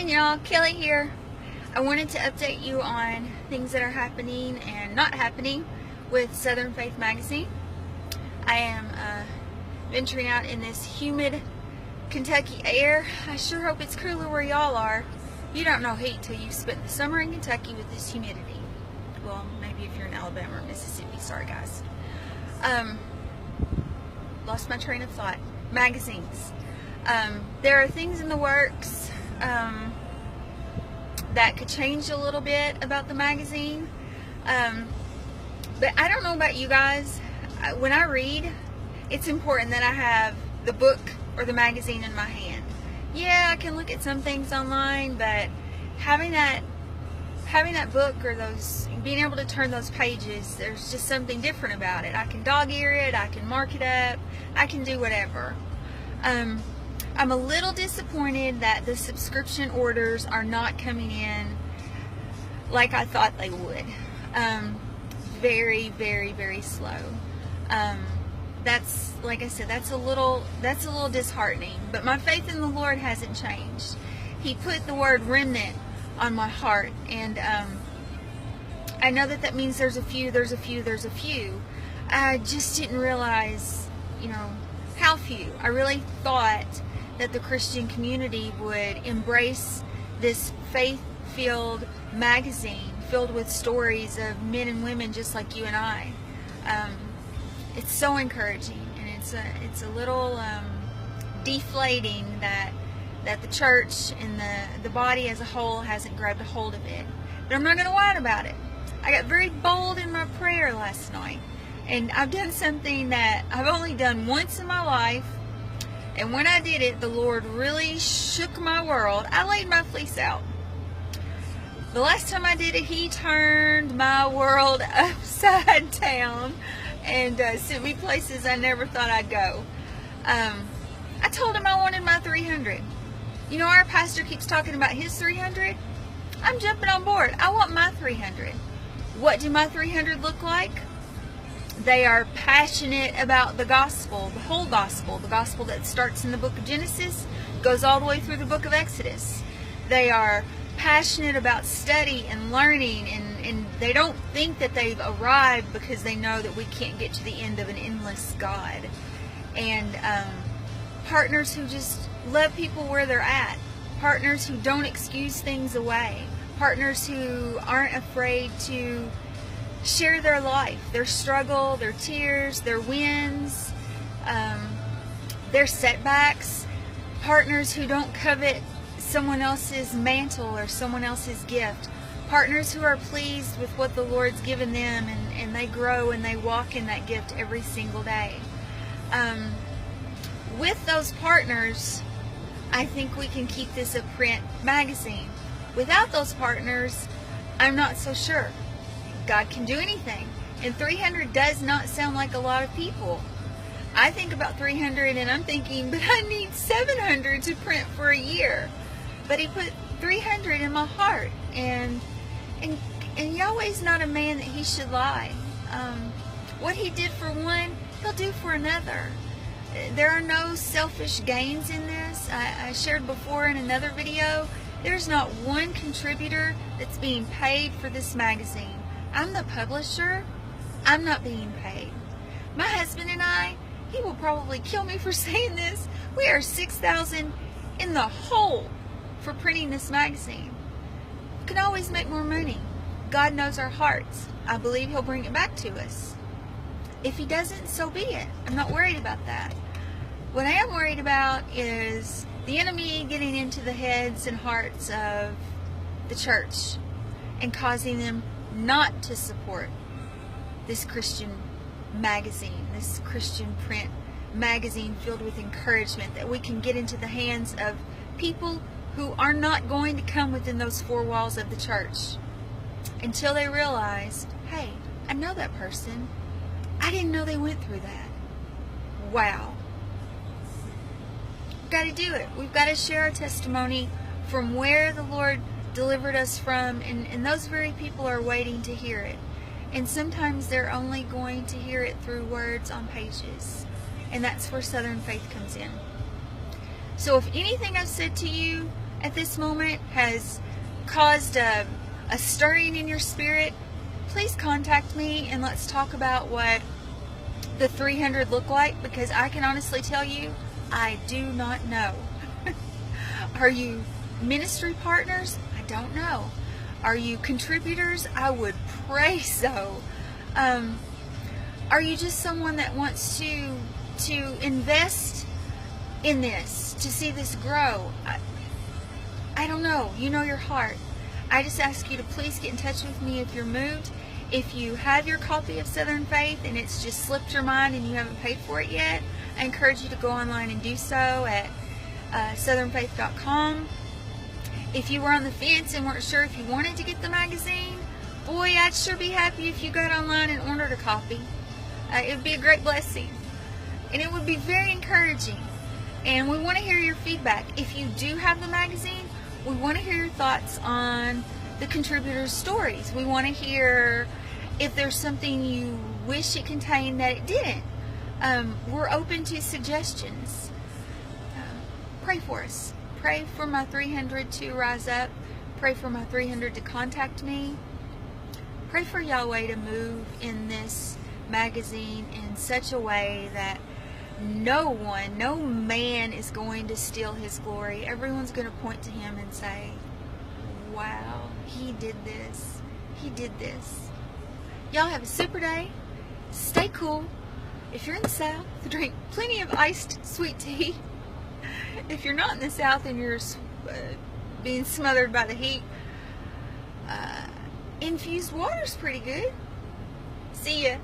Hey y'all, Kelly here. I wanted to update you on things that are happening and not happening with Southern Faith Magazine. I am venturing out in this humid Kentucky air. I sure hope it's cooler where y'all are. You don't know heat till you've spent the summer in Kentucky with this humidity. Well, maybe if you're in Alabama or Mississippi. Sorry guys. Lost my train of thought. Magazines. There are things in the works that could change a little bit about the magazine, but I don't know about you guys. When I read, it's important that I have the book or the magazine in my hand. Yeah, I can look at some things online, but having that book or being able to turn those pages, there's just something different about it. I can dog ear it, I can mark it up, I can do whatever. I'm a little disappointed that the subscription orders are not coming in like I thought they would. Very, very, very slow. That's, like I said, that's a little disheartening. But my faith in the Lord hasn't changed. He put the word remnant on my heart, and I know that means there's a few. I just didn't realize, how few. I really thought that the Christian community would embrace this faith-filled magazine filled with stories of men and women just like you and I. It's so encouraging, and it's a little deflating that the church and the body as a whole hasn't grabbed a hold of it. But I'm not going to whine about it. I got very bold in my prayer last night, and I've done something that I've only done once in my life. And when I did it, the Lord really shook my world. I laid my fleece out. The last time I did it, He turned my world upside down and sent me places I never thought I'd go. I told Him I wanted my 300. Our pastor keeps talking about his 300. I'm jumping on board. I want my 300. What do my 300 look like? They are passionate about the gospel, the whole gospel, the gospel that starts in the book of Genesis, goes all the way through the book of Exodus. They are passionate about study and learning, and they don't think that they've arrived because they know that we can't get to the end of an endless God. And partners who just love people where they're at, partners who don't excuse things away, partners who aren't afraid to share their life, their struggle, their tears, their wins, their setbacks. Partners who don't covet someone else's mantle or someone else's gift. Partners who are pleased with what the Lord's given them, and they grow and they walk in that gift every single day. With those partners, I think we can keep this a print magazine. Without those partners, I'm not so sure. God can do anything, and 300 does not sound like a lot of people. I think about 300 and I'm thinking, but I need 700 to print for a year. But He put 300 in my heart, and Yahweh's not a man that He should lie. What He did for one, He'll do for another. There are no selfish gains in this. I shared before in another video, there's not one contributor that's being paid for this magazine. I'm the publisher. I'm not being paid. My husband and I, he will probably kill me for saying this, we are $6,000 in the hole for printing this magazine. We can always make more money. God knows our hearts. I believe He'll bring it back to us. If He doesn't, so be it. I'm not worried about that. What I am worried about is the enemy getting into the heads and hearts of the church and causing them not to support this Christian magazine, this Christian print magazine filled with encouragement that we can get into the hands of people who are not going to come within those four walls of the church until they realize, hey, I know that person. I didn't know they went through that. Wow. We've got to do it. We've got to share our testimony from where the Lord delivered us from, and those very people are waiting to hear it. And sometimes they're only going to hear it through words on pages, and that's where Southern Faith comes in. So if anything I've said to you at this moment has caused a stirring in your spirit, please contact me and let's talk about what the 300 look like, because I can honestly tell you, I do not know. Are you ministry partners? I don't know. Are you contributors? I would pray so. Are you just someone that wants to invest in this, to see this grow? I don't know. You know your heart. I just ask you to please get in touch with me if you're moved. If you have your copy of Southern Faith and it's just slipped your mind and you haven't paid for it yet, I encourage you to go online and do so at southernfaith.com. If you were on the fence and weren't sure if you wanted to get the magazine, boy, I'd sure be happy if you got online and ordered a copy. It would be a great blessing. And it would be very encouraging. And we want to hear your feedback. If you do have the magazine, we want to hear your thoughts on the contributors' stories. We want to hear if there's something you wish it contained that it didn't. We're open to suggestions. Pray for us. Pray for my 300 to rise up. Pray for my 300 to contact me. Pray for Yahweh to move in this magazine in such a way that no man is going to steal his glory. Everyone's going to point to him and say, wow, he did this. He did this. Y'all have a super day. Stay cool. If you're in the South, drink plenty of iced sweet tea. If you're not in the South and you're being smothered by the heat, infused water's pretty good. See ya.